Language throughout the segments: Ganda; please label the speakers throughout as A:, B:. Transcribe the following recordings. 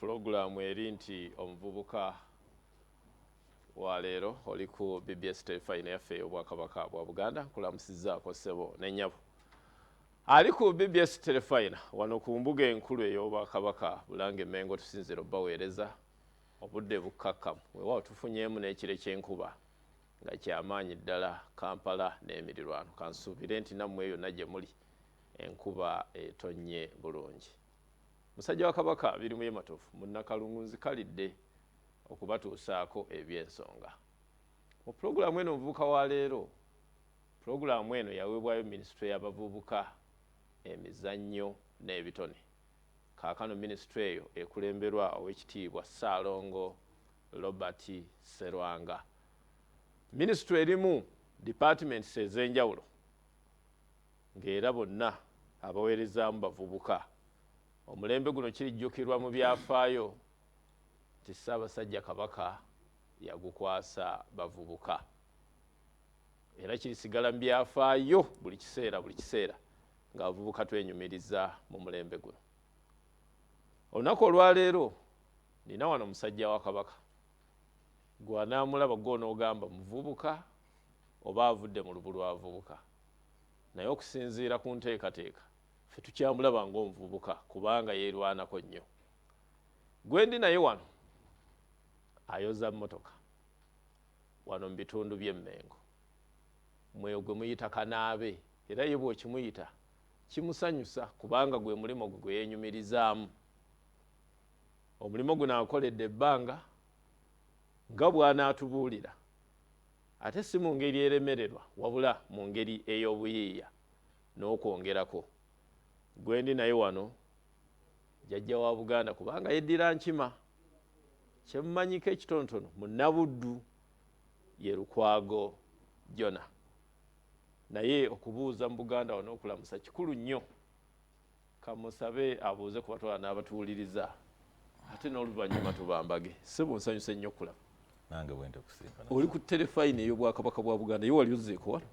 A: program eri nti omuvubuka wa leero oli ku BBS Terefayina yaffe obwakabaka bwa Buganda kulamusizaako ssebo n'ennyabo ali ku BBS Terefayina wano ku mbuga enkulu ey'obwakabaka Bulange Mengo tusinzira obbaweereza obudde bukkakkamu weewaawo tufunyeemu n'ekire ky'enkuba nga kyamaanyi ddala Kampala n'emirirwano kansuubire nti nammwe yonna gye muli enkuba etonnye bulungi. Musajja wa Kabaka birimu yematofu munnakalungunzi kalidde okubatuusaako ebyensonga. Mu pulogulaamu eno omuvubuka wa leero, pulogulaamu eno yaweebwayo minisitule y'abavubuka, emizannyo n'ebitone. Kaakano minisitule eyo ekulemberwa ow'ekitiibwa Ssaalongo Robert Sserwanga. Minisitule erimu departments ez'enjawulo ng'era bonna abaweerezaamu bavubuka. Omulembe guno kirijjukirwa mu byafaayo nti Ssaabasajja Kabaka yagukwasa bavubuka. Era kirisigala mu byafaayo buli kiseera nga abavubuka twenyumiriza mu mulembe guno. Olunaku olwaleero nina wano musajja wa Kabaka gw'anaamulaba gw'onoogamba muvubuka oba avudde mu lubu lw'avubuka. Naye okusinziira ku nteekateeka ffe tukyamulaba ng'omuvubuka kubanga yeerwanako nnyo. Gwe ndi naye wano ayoza mmotoka wano mu bitundu by'e Mengo. Mwe gwe muyita kanaabe era ye bw'okimuyita kimusanyusa kubanga gwe mulimo gwe yeenyumirizaamu. Omulimo guno akoledde ebbanga nga bw'anaatubuulira ate si mu ngeri eremererwa wabula mu ngeri ey'obuyiiya n'okwongerako. Gwe ndi naye wano jjajja wa Buganda kubanga yeddira nkima kyemmanyiko ekitonotono mu Nabuddu ye Lukwago Jona. Naye okubuuza mu Buganda wano okulamusa kikulu nnyo. Kamusabe abuuze ku batwala n'abatuwuliriza ate n'oluvannyuma tubambage. Si bunsanyuse nnyo okulaba.
B: Nange bwente kusinkana.
A: Oli ku Terefayina ey'obwakabaka bwa Buganda ye wali ozzeeko wano?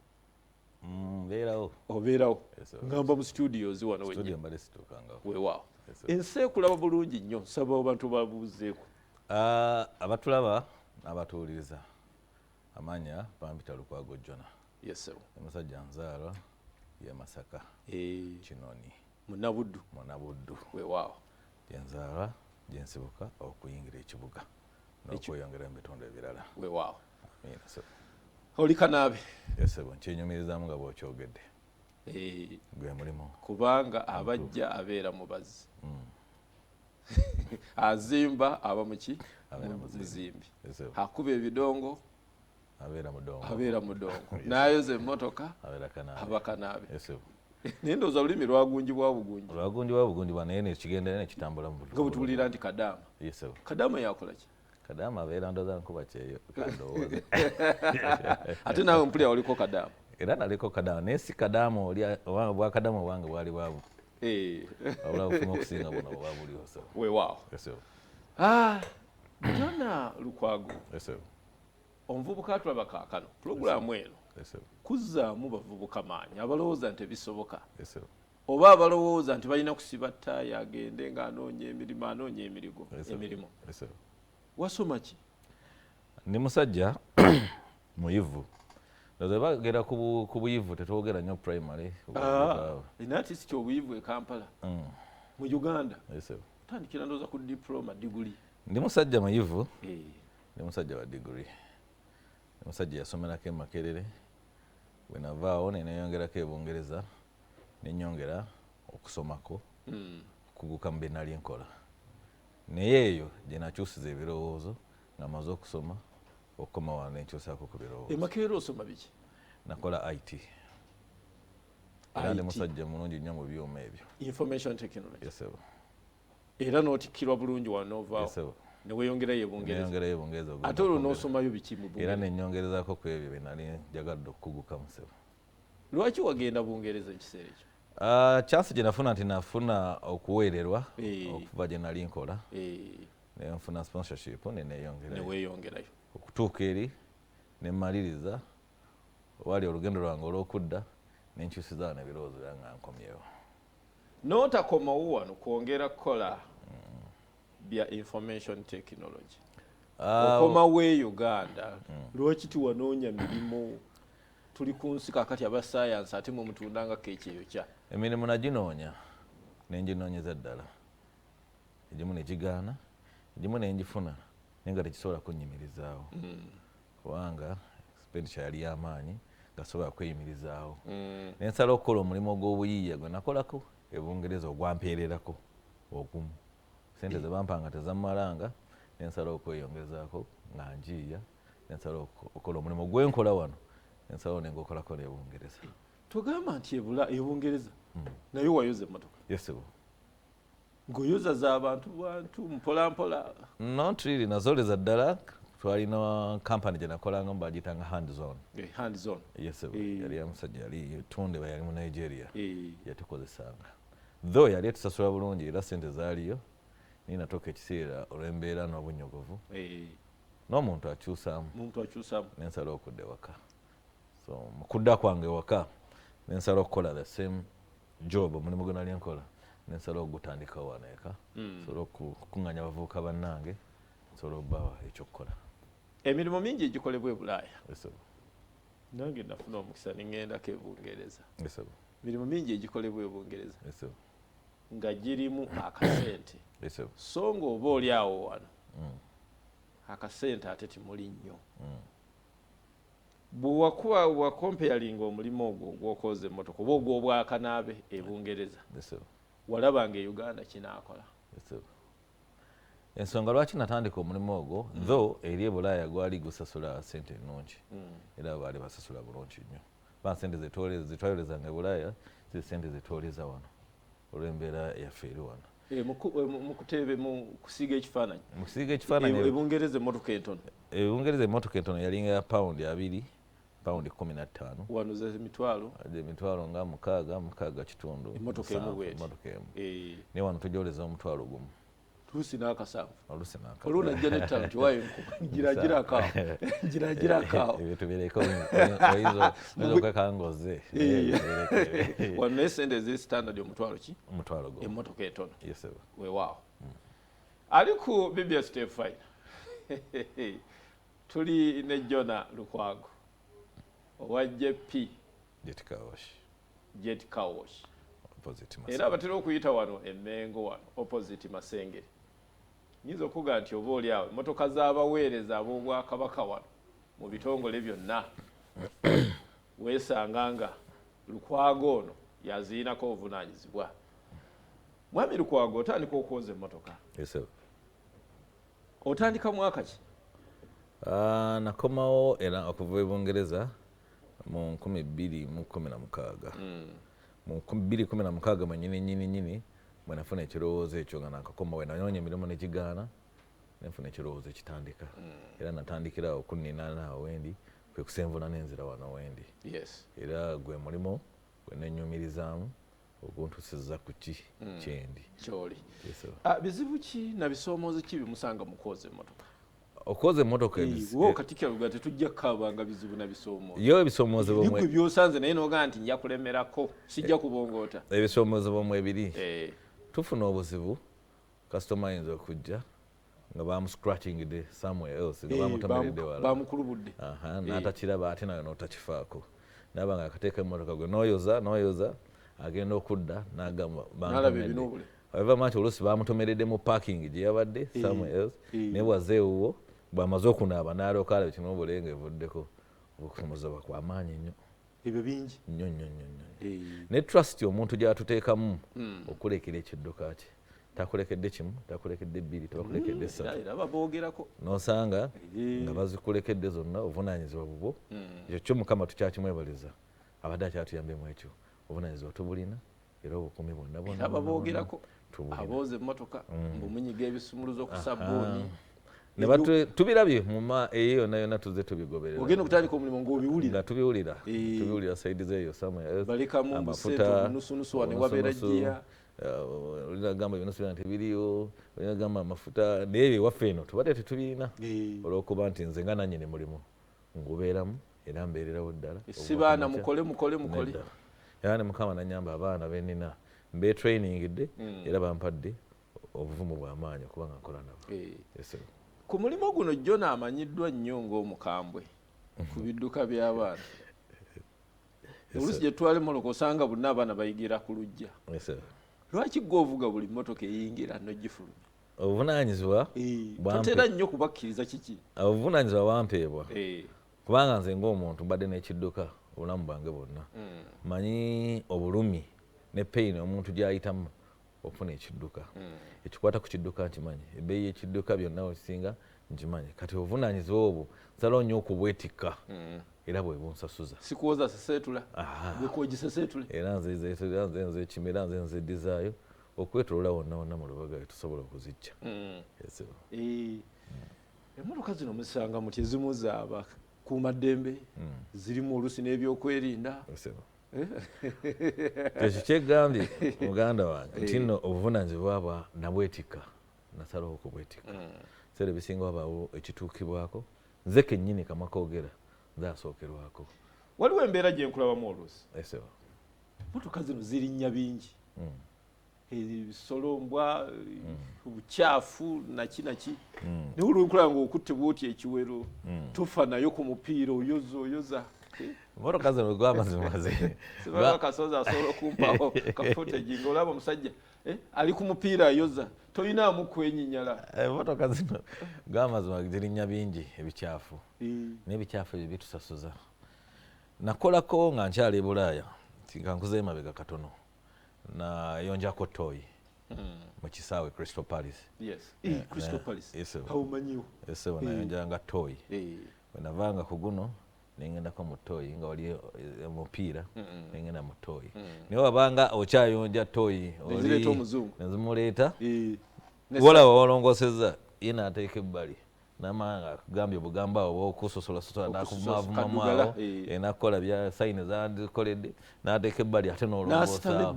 B: Beerawo.
A: Obeerawo. Ngamba mu studios wano wennyini.
B: Studio mbale situukangako.
A: Weewaawo. Ensi ekulaba bulungi nnyo nsaba abantu babuuzeeko.
B: Abatulaba n'abatuwuliriza amanya bampita Lukwago Jona.
A: Yes sir.
B: Omusajja nzaala ye Masaka. Kinoni.
A: Mu Nabuddu.
B: Mu Nabuddu.
A: Weewaawo.
B: Gyenzaala gyensibuka okuyingira ekibuga n'okweyongera mu bitundu ebirala.
A: Weewaawo.
B: Amina so.
A: Oli kanaabe.
B: Yes sir. Kyenyumirizaamu nga bw'okyogedde. Gwe mulimo.
A: Kubanga abajja abeera mubazi. Azimba aba muki?
B: Abeera muzimbi.
A: Akuba ebidongo
B: abeera mudongo.
A: Abeera mudongo. N'ayoza emmotoka
B: abeera kanaabe.
A: aba kanaabe.
B: Yes sir.
A: Naye ndowooza olulimi lwagunjibwa bugunji.
B: Lwagunjibwa bugunjibwa naye ne kigenda ne kitambula mu bulungi.
A: Nga bwe tuwulira nti Kadaama.
B: Yes sir.
A: Kadaama yakola ki?
B: Kadaama abeera ndowooza nkuba kyeyo kandowooza.
A: Ate naawe mpulira waliko Kadaama.
B: Era naliko Kadaama naye si Kadaama oli bwa Kadaama bwange bwali bwabu. Wabula bufuma okusinga buno bwa buliwo so.
A: Weewaawo.
B: Yes sir.
A: Jona Lukwago.
B: Yes sir.
A: Omuvubuka atulaba kaakano pulogulaamu eno kuzzaamu bavubuka maanyi abalowooza nti ebisoboka oba abalowooza nti balina kusiba ttaayi agende ng'anoonya emirigo emirimu. Wasoma ki?
B: Ndi musajja muyivu. Ndoze bagera ku buyivu tetwogera nnyo primary.
A: Nati si kyobuyivu e Kampala mu Uganda. Tandikira ndowooza ku diploma diguli.
B: Ndi musajja muyivu. Ndi musajja wa diguli. Omusajja yasomerako e Makerere bwe navaawo ne neeyongerako e Bungereza ne nnyongera okusomako kuguka mu bye nnali nkola. Naye eyo gye nakyusiza ebirowoozo nga maze okusoma okukoma wano ne nkyusaako ku birowoozo.
A: E Makerere osoma biki?
B: Nakola IT. Era ndi musajja mulungi nnyo mu byuma ebyo.
A: Information technology.
B: Yes sir.
A: Era n'otikkirwa bulungi wano ovaawo.
B: Yes sir.
A: Ne weeyongerayo Bungereza.
B: Neeyongerayo Bungereza.
A: Ate olwo n'osomayo biki mu Bungereza?
B: Era ne nnyongerezaako ku ebyo bye nali njagadde okukuguka mu ssebo.
A: Lwaki wagenda Bungereza ekiseera ekyo?
B: Chance gye nafuna nti nafuna okuweererwa okuva gye nali nkola. Ne nfuna sponsorship ne neeyongerayo.
A: Ne weeyongerayo.
B: Okutuuka eri ne mmaliriza wali olugendo lwange olw'okudda ne nkyusiza n'ebirowoozo byange nga nkomyewo.
A: N'otakomawo wano kwongera kukola bya information technology okomawo Uganda lwaki tiwanoonya mirimu tuli ku nsi kakati aba science ate mu mutundanga kyeyo kya
B: emirimu naginoonya nenjinoonyeza ddala egimu negigaana egimu nenjifuna naye nga tekisobola kunnyimirizaawo kubanga expenditure yali y'amaanyi gasobola kweyimirizaawo nensala okukola omulimu ogw'obuyiiya gwe nakolako Bungereza ogwampeererako ogumu sente ze bampanga tezammalanga nensala okweyongezaako nga njiiya nensala okukola omulimu gwenkola wano nensalawo nengokolako ne Bungereza.
A: Tugamba nti Bungereza naye wayoza emmotoka?
B: Yes,
A: ng'oyoza z'abantu mpola mpola?
B: Not really, nazoleza ddala. Twalina kampani gye nakolanga bagiyitanga hands on.
A: Hands on?
B: Yes, yali omusajja yali tunde yali mu Nigeria yatukozesanga. Though yali etusasula bulungi era sente zaaliyo naye natoka ekiseera olw'embeera n'obunyogovu n'omuntu akyusaamu nensala okudda ewaka. So mu kudda kwange ewaka nensala okukola the same job omulimu gwe nali nkola nensala okugutandikawo wano eka nsobola okukuŋŋaanya abavubuka bannange nsobola obbawa ekyokukola.
A: Emirimu mingi egikolebwa e Bulaaya nange nafuna omukisa neŋŋendako Bungereza. Emirimu mingi egikolebwa e Bungereza nga girimu akasente so ng'oba oli awo wano akasente ate timuli nnyo. Bwewakuba wakompeyalinga omulimu ogwo ogw'okoza emmotoka oba ogw'obwa kanaabe e Bungereza walabanga e Uganda kinaakola?
B: Ensonga lwaki natandika omulimu ogwo though eri e Bulaaya gwali gusasula sente nnungi era baali basasula bulungi nnyo ba sente zetwayolezanga e Bulaaya zi sente zetwoleza wano olw'embeera yaffe eri wano.
A: Mu kusiiga ekifaananyi
B: e
A: Bungereza emmotoka entono
B: Bungereza emmotoka entono yalinga ya paundi 2 paundi 15
A: wano ze emitwalo
B: nga mukaaga kitundu
A: emmotoka emu
B: naye wano tujoleza omutwalo gumu
A: oluusi n'akasanvu olunajja n'ettaano nti wayo giragirako
B: ebyo tubireko oyinza okwekangoze
A: wano naye sente eziri standard omutwalo ki?
B: Omutwalo gumu
A: emmotoka entono weewaawo. Ali ku BBS Terefayina tuli ne Jona Lukwago owa Jet Car Wash era batera okuyita wano Emmengo wano opposite Masengere. Nyinza okuga nti oba oli awo emmotoka z'abaweereza ab'Obwakabaka wano mu bitongole byonna weesanga nga Lukwago ono yaziinako obuvunaanyizibwa. Mwami Lukwago, otandika okwoza emmotoka otandika mwaka ki?
B: Nakomawo era okuva e Bungereza mu 2016 mu 2016 mwennyini bwe nafuna ekirowoozo ekyo nga nakakoma we nanoonya emirimu negigaana nenfuna ekirowoozo ekitandika era natandikira okunninaana awo wendi kwe kusenvuna n'enzira wano wendi era gwe mulimu gwe nennyumirizaamu oguntuusizza ku ki kyendi
A: kyoli. Bizibu ki na bisoomoozo ki bimusanga mu kwoza emmotoka?
B: Okwoza emmotoka
A: Katikkiro Uganda tetujja kukabanga bizibu na bisoomoozo.
B: Yo ebisoomoozo bomwe
A: byosanze naye noga nti nja kulemerako sijja kubongoota.
B: Ebisoomoozo bomwe ebiri tufuna obuzibu kasitoma ayinza okujja nga bamuscratchingidde somewhere else nga bamutomeredde wala
A: bamukulubudde
B: n'atakiraba ate nayo n'otakifaako naba nga akateeka emmotoka gwe n'oyoza agenda okudda n'agamba
A: bantomeredde
B: however much oluusi bamutomeredde mu parking gye yabadde somewhere else naye bwazeewuwo bw'amaze okunaaba n'alyoka alaba kino obulenga evuddeko obusoomoozo bwakwamaanyi nnyo
A: ebyo bingi
B: nnyo ne trust omuntu gy'atuteekamu okulekera ekidduka kye takulekedde kimu takulekedde bbiri tebakulekedde ssatu n'osanga nga bazikulekedde zonna obuvunaanyizibwa bubwo ekyo kyo Mukama tukyakimwebaliza abadde akyatuyambemu ekyo obuvunaanyizibwa tubulina era obukuumi bwonna
A: baboogerako abooza emmotoka mbumunyiga ebisumuluzo ku sabbuuni
B: tubirabye eyo yonna tuze tubigoberera
A: ogenda okutandika omulimu
B: nga tubiwulira saidi zeeyo
A: amafuta wabeera jjiya
B: olinagamba ebinusu byana tebiriyo olinagamba amafuta naye ebyo ewaffe eno tubadde tetubiina olw'okuba nti nze nga nannyini mulimu ngubeeramu era mbeererawo ddala
A: si baana mukole
B: era ne Mukama nanyamba abaana bennina mbeetrainingidde era bampadde obuvumu bw'amaanyi okuba nga nkola nabo.
A: Ku mulimu guno Jona amanyiddwa nnyo ng'omukambwe ku bidduka by'abaana. Oluusi gye twali Moroko osanga bonna abaana bayigira ku luggya. Lwaki gw'ovuga buli mmotoka eyingira n'ogifulumya?
B: Obuvunaanyizibwa
A: totera nnyo kubakkiriza kiki?
B: Obuvunaanyizibwa bwampeebwa kubanga nze ng'omuntu mbadde n'ekidduka obulamu bwange bwonna. Manyi obulumi ne pain omuntu gy'ayitamu okufuna ekidduka. Ekikwata ku kidduka nkimanyi, ebbeeyi y'ekidduka byonna okisinga nkimanyi. Kati obuvunaanyizibwa obwo nsalawo nnyo okubwetikka era bwe bunsasuza.
A: Sikuwoza seseetula, bwekoogiseseetule.
B: Era nze ekimera nze nzeddizaayo okwetolola wonna wonna mu lubaga tusobola okuzijja.
A: Emmotoka zino musanga muti ezimu zaaba kuumaddembe, zirimu oluusi n'ebyokwerinda.
B: Ekyo kyegambye muganda wange nti nno obuvunaanyizibwa bwa nabwetikka nasalawo okubwetikka. Ebiseera ebisinga wabaawo ekituukibwako nze kennyini Kamakoogera nze asookerwako.
A: Waliwo embeera gye nkulabamu oluusi. Emmotoka zino zirinnya bingi. Ebisolombwa, obukyafu naki naye olwenkulaba ng'okutte bw'oti ekiwero tofa nayo ku mupiira oyoza.
B: Emmotoka zino gwamazimaze
A: Sibaba Kasozi asobola okumpaho kafootage ng'olaba omusajja ali ku mupiira ayoza toyinaamu kwenyinyala.
B: Emmotoka zino gwamazima zirinnya bingi ebikyafu n'ebikyafu ebyo bitusasuza. Nakolako nga nkyali e Bulaaya nga nkuzeeyo emabega katono nayonjako toyi mu kisaawe Crystal Palace.
A: Crystal Palace hawumanyiwo.
B: Nayonjanga toyi bwe navanga ku guno nengendako mu toyi nga wali omupiira nengenda mu toyi. Naye wabanga okyayonja toyi nezimuleeta wolaba walongosezza ye n'ateeka ebbali n'amanga akugambye obugamba awo bwokusosola nakumavumamu awo nakukola bya sayini zandikoledde n'ateeka ebbali ate n'olongoosa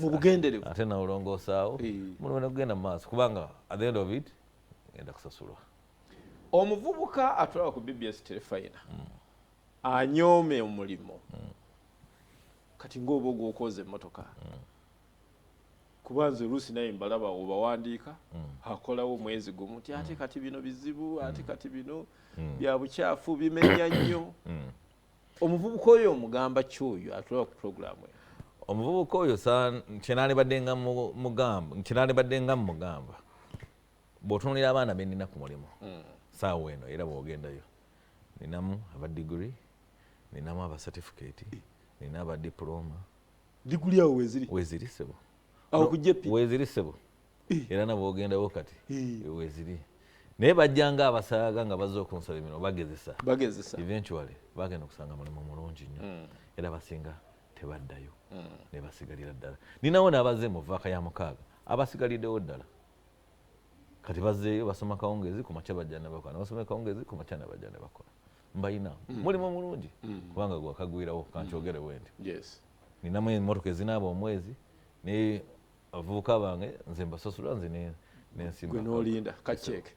A: mu bugenderevu
B: ate n'olongoosa awo mulimu n'okugenda mu maaso kubanga at the end of it ngenda kusasulwa.
A: Omuvubuka atwala ku BBS Terefayina anyoome omulimu kati ng'oba ogw'okoza emmotoka kuba nze oluusi naye mbalaba obawandiika akolawo mwezi gumu nti ate kati bino bizibu ate kati bino bya bukyafu bimenya nnyo. Omuvubuka oyo omugamba kyoyo atwala ku puroguramu eyo.
B: Omuvubuka oyo kyenandibadde nga mugamba bw'otunuulira abaana be nnina ku mulimu saawa eno era bw'ogendayo ninamu aba diguri, ninamu aba certificate, nina aba diploma.
A: Diguri awo
B: weeziri sebo
A: awo kujepi
B: weeziri sebo era nabo ogendawo kati weeziri. Naye bajjanga abasaaga nga bazze okunsaba emirimu bagezesa eventually bagenda okusanga mulimu mulungi nnyo era basinga tebaddayo ne basigalira ddala. Ninawo n'abazze mu vaaka ya 6 abasigaliddewo ddala kati bazzeeyo basoma kawungeezi ku makya bajja ne bakola basoma kawungeezi ku makya ne bajja ne bakola. Mbayina mulimu mulungi kubanga gwakagwirawo kankyogere bwendi. Ninamu emmotoka ezinaaba omwezi naye abavubuka bange nze mbasasula nze n'ensimba.
A: Gwe n'olinda kaceeke.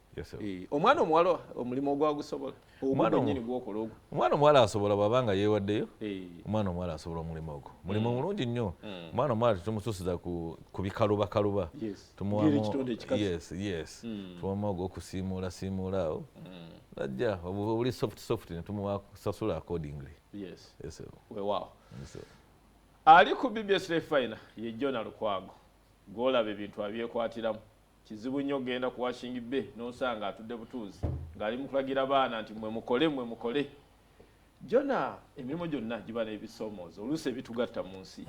A: Omwana omuwala omulimu ogwagusobola ogwennyini gwokola ogwo.
B: Omwana omuwala asobola bw'abanga yeewaddeyo. Omwana omuwala asobola omulimu ogwo. Mulimu mulungi nnyo. Omwana omuwala tetumususiza ku bikaluba. Tumuwamu tumuwamu ogw'okusiimuula awo. Najja obuli soft ne tumusasula accordingly.
A: Weewaawo. Ali ku BBS Terefayina ye Jona Lukwago gw'olaba ebintu abyekwatiramu. Kizibu nnyo genda ku Washing Bay n'osanga atudde butuuzi ng'ali mu kulagira baana nti mwe mukole. Jona emirimu gyonna giba n'ebisoomoozo oluusi ebitugatta mu nsi.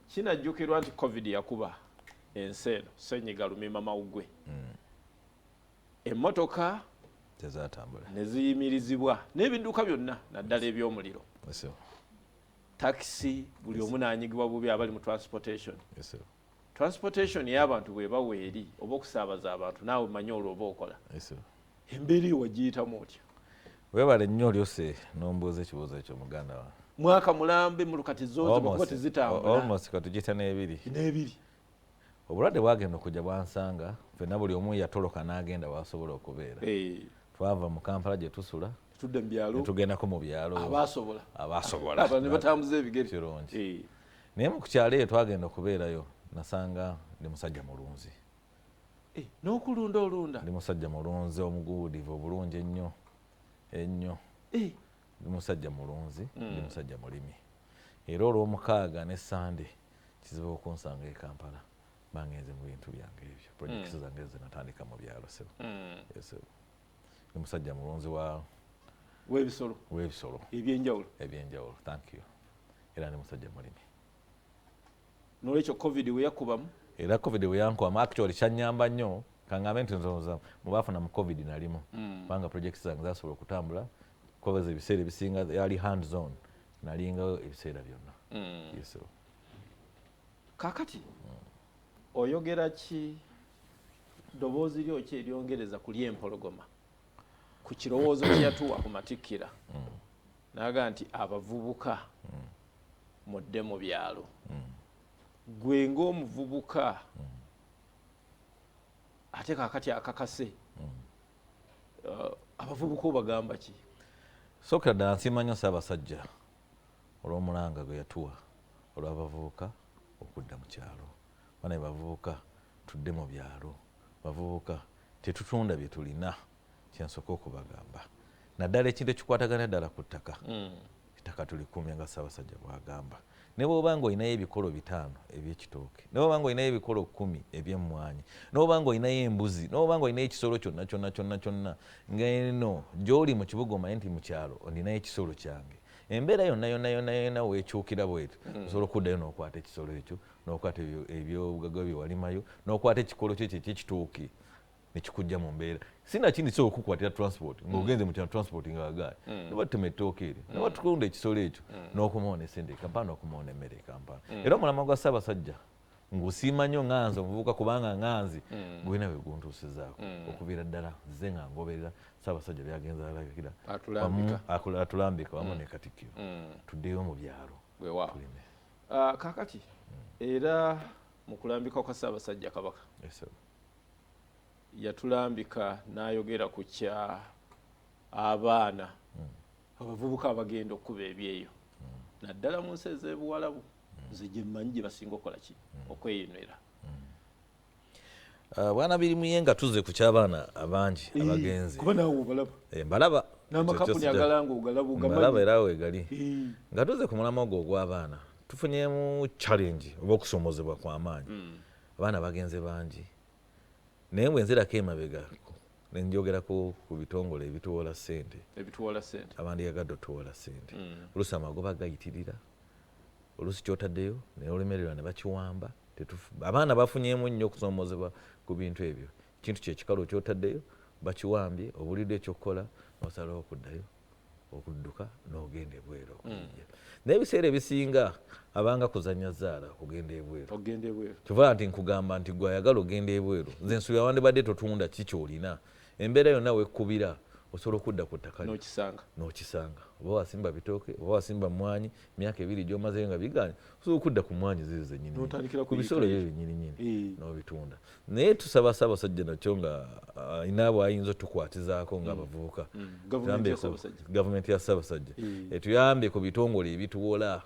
A: Kinajjukirwa nti COVID yakuba ensi eno ssenyiga Lumiimamawuggwe. Emmotoka
B: tezatambula
A: ne ziyimirizibwa n'ebidduka byonna naddala eby'omuliro. Taxi buli omu n'anyigibwa bubi abali mu transportation. Transportation y'abantu bwe bawa eri oba okusaabaza abantu naawe manyi olwoba okola. Embeera eyo wagiyitamu otya?
B: Weebale nnyo olyose n'ombuuza ekibuuzo ekyo muganda wange.
A: Mwaka mulambe mu lukati zoozi bwekuba tezitambula.
B: Almost katugiyita n'ebiri. Obulwadde bwagenda okujja bwansanga ffenna buli omu yatoloka n'agenda w'asobola okubeera. Twava mu Kampala gye tusula
A: tudde mu byalo
B: tugendako mu byalo
A: abaasobola
B: abantu ne
A: batambuza ebigere
B: kirungi. Naye mu kukyalo eyo twagenda okubeerayo nasanga ndi musajja mulunzi.
A: N'okulunda olunda?
B: Ndi musajja mulunzi omuguudivu obulungi ennyo. Ndi musajja mulunzi, ndi musajja mulimi. Era olw'omukaaga ne Sande kizibu okunsanga e Kampala bangenze mu bintu byange ebyo. Projekiti zange ze natandika mu byalo sebo. Ndi musajja mulunzi w'ebisolo ebyenjawulo. Thank you. Era ndi musajja mulimi.
A: N'olwekyo COVID we yakubamu?
B: Era COVID we yankubamu actually kyanyamba nnyo kangambe nti nzooza mu baafuna mu COVID nalimu. Kubanga projekiti zange zasobola okutambula kubaza ebiseera ebisinga yali hands on nalingayo ebiseera byonna.
A: Kaakati oyogera ki ddoboozi lyo ki eryongereza ku ly'empologoma ku kirowoozo kye yatuwa ku Matikkira n'aga nti abavubuka mudde mu byalo. Gwe ng'omuvubuka ate kaakati akakase abavubuka obagamba ki?
B: Sookera ddala nsiima nnyo Ssaabasajja olw'omulanga gwe yatuwa olw'abavubuka okudda mu kyalo. Bana bavubuka tudde mu byalo, bavubuka tetutunda bye tulina. Kyensooka okubagamba naddala ekintu ekikwatagana ddala ku ttaka. Ettaka tulikuumye nga Ssaabasajja bw'agamba. Ne bw'oba ng'olinayo ebikolo 5 eby'ekitooke, ne bw'oba ng'olinayo ebikolo 10 eby'emmwanyi, ne bw'oba ng'olinayo embuzi, ne bw'oba ng'olinayo ekisolo kyonna ng'eno gy'oli mu kibuga omanyi nti mu kyalo olinayo ekisolo kyange. Embeera yonna weekyukira bwetyo osobola okuddayo n'okwata ekisolo ekyo, n'okwata ebyobugagga bye walimayo, n'okwata ekikolo kyo eky'ekitooke ne kikujja mu mbeera. Sinakindi kisobola okukukwatira transport ng'ogenze mu kyalo transport ng'agaali ne batema ettooke eryo ne batunda ekisolo ekyo n'okumaona esente e Kampala n'okumaona emmere e Kampala. Era omulamwa gwa Ssaabasajja ngusiima nnyo nganze omuvubuka kubanga nganze gwena we guntuusizaako okuviira ddala nze nga ngoberera Ssaabasajja byagenza alabikira atulambika wamu ne Katikkiro tuddeyo mu byalo tulime.
A: Kaakati era mu kulambika kwa Ssaabasajja Kabaka yatulambika n'ayogera ku kya abaana abavubuka abagenda okuba ebyeyo naddala mu nsi ez'ebuwalabu nze gye mmanyi gye basinga okola ki okweyinira.
B: Bwana birimuye nga tuzze ku ky'abaana abangi abagenzi
A: kuba naawe obalaba
B: mbalaba
A: n'amakampuni agalanga ogalaba
B: mbalaba era wegali nga tuzze ku mulamwa ogwo ogw'abaana tufunyemu challenge oba okusomozebwa kw'amaanyi. Abaana bagenze bangi naye bwe nzirako emabega nenjogerako ku bitongole ebituwola ssente abandiyagadde otuwola ssente. Oluusi amagoba gayitirira, oluusi kyotaddeyo naye olemererwa ne bakiwamba. Abaana bafunyemu nnyo okusomozebwa ku bintu ebyo. Kintu kyekikalu kyotaddeyo bakiwambye obulidde ekyokukola n'osalawo okuddayo okudduka n'ogenda ebweru okujja. Naye ebiseera ebisinga abanga kuzannya zaala okugenda ebweru. Kyova nti nkugamba nti gwe ayagala ogenda ebweru nze nsuubira wandibadde totunda ki ky'olina. Embeera yonna wekkubira osobola okudda ku ttaka n'okisanga. Oba wasimba bitooke oba wasimba mmwanyi emyaka 2 gy'omazeyo nga bigaanye osobola okudda ku mmwanyi zizo zennyini ku bisolo ebyo byennyini n'obitunda. Naye tusaba Ssaabasajja nakyo nga ayina bw'ayinza otukwatizaako ng'abavubuka. Gavumenti ya Ssaabasajja etuyambe ku bitongole ebituwola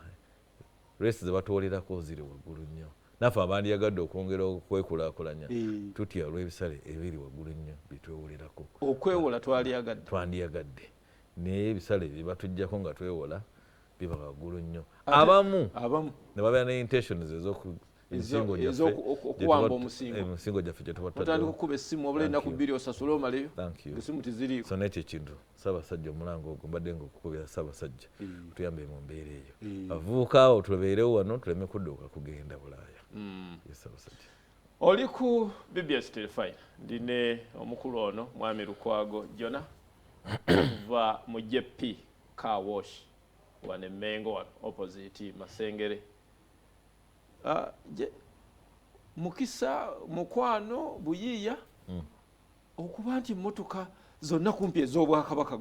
B: resi ze batuwolerako ziri waggulu nnyo. Naffe abandiyagadde okwongera okwekulaakulanya tutya olw'ebisale ebiri waggulu nnyo bitwewolerako.
A: Okwewola
B: twandiyagadde naye ebisale bye batuggyako nga twewola biba waggulu nnyo. Abamu ne babeera ne intentions
A: okuwamba
B: emisingo gyaffe
A: otandika okukuba essimu obula ennaku 2 osasule omaleyo essimu tiziriiko.
B: So n'ekyo ekintu Ssaabasajja omulango ogwo mbadde ng'okukubira Ssaabasajja tuyambe mu mbeera eyo. Abavubuka awo tubeerewo wano tuleme kudduka kugenda Bulaaya. Ssaabasajja
A: oli ku BBS Terefayina ndine omukulu ono Mwami Lukwago Jona kuva mu JP Car Wash wane Mengo wano opposite Masengere. Mukisa mukwano buyiiya okuba nti emmotoka zonna kumpi ez'Obwakabaka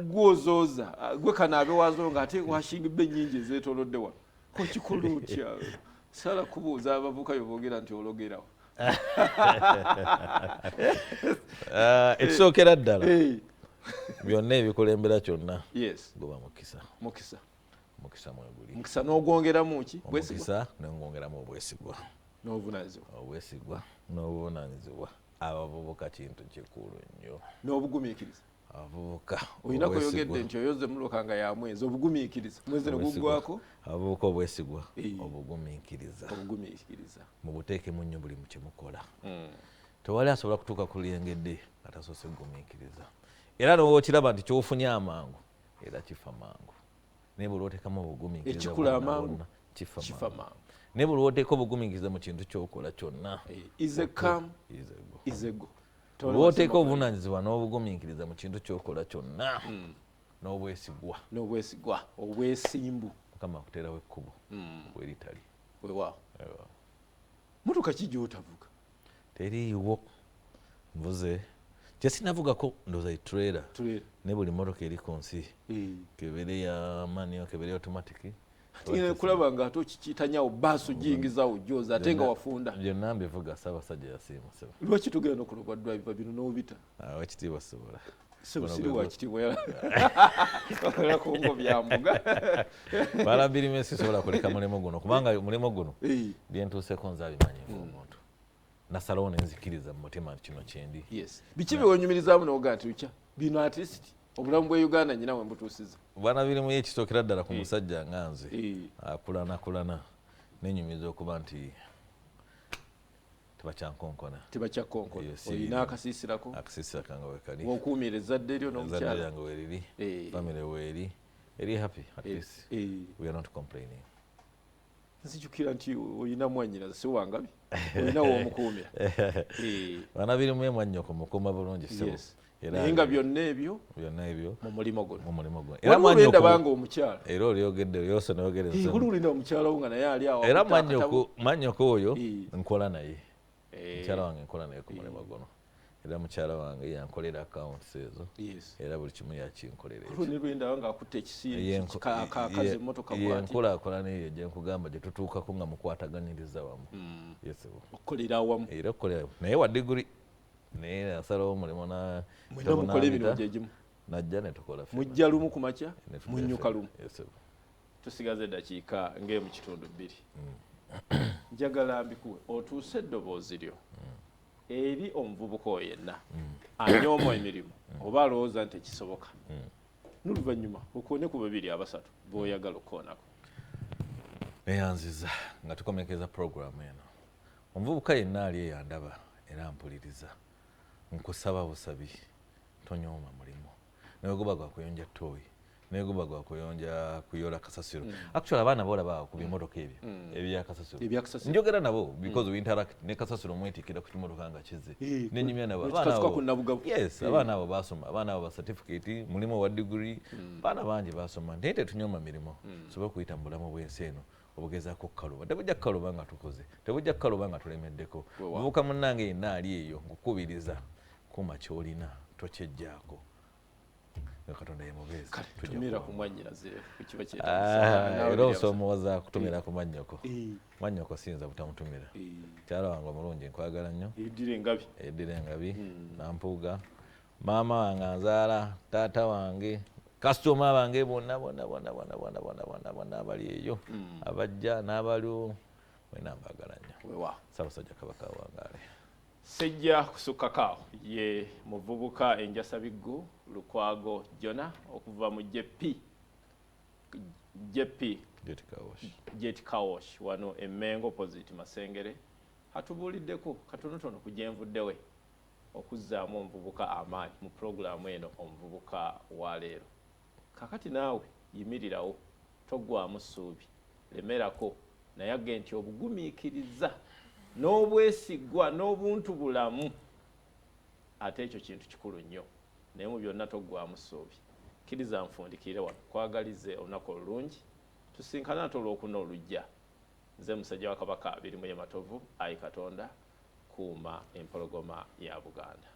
A: gwozooza gwe kanaabe waazo nga ate washingibbe ennyingi ezeetoolodde wano okikulu otya sala kubuuza abavubuka boogera nti ologerawo.
B: Ekisookera ddala byonna ebikulembera kyonna goba mukisa mukisa mweguli
A: mukisa n'ogwongeramu ki
B: mukisa n'ongongeramu obwesigwa
A: n'obuvunaanyizibwa
B: obwesigwa n'obuvunaanyizibwa abavubuka kintu kikulu nnyo
A: n'obugumiikiriza
B: abavubuka
A: olina kuyogedde nti oyoze muloka nga ya mwezi obugumiikiriza mwezi ne guggwako
B: abavubuka obwesigwa obugumiikiriza mu buteekemu nnyo buli mu kyemukola tewali asobola kutuuka ku lyengedde atasoose kugumiikiriza era n'owookiraba nti kyofunye amangu era kifa mangu naye buli oteekamu obugumiikiriza
A: ekikula amangu kifa mangu
B: naye buli oteeka obugumiikiriza mu kintu kyokola kyonna buli oteeka obuvunaanyizibwa n'obugumiikiriza mu kintu kyokola kyonna
A: n'obwesigwa obwesimbu
B: mukama akuteerawo ekkubo weritali
A: weewaawo motoka ki gy'otavuga
B: teriiwo mvuze kyesinavugako ndooza itrailer ne buli motoka eri ku nsi kebere ya manual kebere automatic
A: kulaba nga ate okikiitanyawo baasu giyingizawo gyoza ate nga wafunda
B: byonna mbivuga Ssaabasajja yasiimuseba
A: lwaki tugenda okulobwa driver bino n'obita
B: ekitiibwa sobola
A: siri wakitiibwa era kongo byambuga
B: balambirime sisobola kuleka mulimu guno kubanga mulimu guno byentuuseko nze abimanyi ng'omuntu nasalawo nenzikiriza mu mutima nti kino kyendi
A: biki biwenyumirizaamu n'oga nti ukya bino artist obulamu bwa Uganda nyina we mbutuusiza
B: bwana birimu ekitookera ddala ku musajja nga nze akulana nenyumiza okuba nti tebakyankonkona olina akasiisira kange wekali
A: okuumira ezzadde lyo n'omukyala
B: yange weriri famire weeri eri happy at least we are not complaining
A: nzijukira nti olina mwannyinaze si wangabi olina w'omukuumira
B: bwana birimu emwannyoko mukuuma bulungi
A: naye nga byonna ebyo mu mulimo guno era ndabanga omukyala
B: era olyogedde yose noyogere
A: olina omukyala wo nga naye ali awo
B: era mannyoko oyo nkola naye mukyala wange nkola naye ku mulimo guno era mukyala wange yankolera accounts ezo era buli kimu yakinkolera enkulaakulana eyo gyenkugamba gyetutuukako nga mukwataganyiriza wamu
A: okukolera awamu
B: era okukolera naye wa diguri naye asalawo omulimu najja netukola
A: mujja lumu ku makya munnyuka lumu tusigaze eddakiika ng'emu kitundu 2 njagala mbikuwe otuuse eddoboozi lyo eri omuvubuka oyo yenna anyooma emirimu oba alowooza nti ekisoboka n'oluvannyuma okoone ku 2-3 b'oyagala okukoonako
B: neyanziza nga tukomekeza puroguramu eno omuvubuka yenna ali eyandaba era mpuliriza nkusaba busabi tonyooma mulimu naye guba gwa kuyonja ttooyi naye guba gwa kuyonja kuyola kasasiro actually abaana boolaba ku bimotoka ebyo ebyakasasiro njogera nabo because we interact ne kasasiro mwetikira ku kimotoka nga kize nenyumya nabo abaana abo basoma abaana abo ba certificate mulimu wa degree abaana bangi basoma naye tetunyooma mirimu sobola kuyita mu bulamu bw'ensi eno obugezaako kukaluba tebujja kukaluba nga tukoze tebujja kukaluba nga tulemeddeko buvuka munnange yenna ali eyo nkukubiriza kuuma kyolina tokyejjaako nga katonda yemubeezi
A: tutumira ku mwannyinaze
B: era osoomowoza kutumira ku mwannyoko siyinza butamutumira mukyala wange omulungi nkwagala nnyo eddira engabi nampuuga maama wange anzaala taata wange kasitoma bange bonna abali eyo abajja n'abaliwo wena mbagala nnyo Ssaabasajja Kabaka wangaale
A: sejja kusukkakaawo ye muvubuka enjasabiggu Lukwago Jona okuva mu Jet Kawosh wano Emmengo opposite Masengere atubuuliddeko katonotono ku gyenvuddewe okuzzaamu omuvubuka amaanyi mu puroguramu eno omuvubuka wa leero kakati naawe yimirirawo toggwamu ssuubi lemerako naye agge nti obugumiikiriza n'obwesigwa n'obuntu bulamu ate ekyo kintu kikulu nnyo naye mu byonna toggwamu ssuubi kkiriza nfundikiire wano kwagalize olunaku olulungi tusinkana ate olwokuna olujja nze musajja wa Kabaka birimu ye matovu ayi Katonda kuuma empologoma ya Buganda.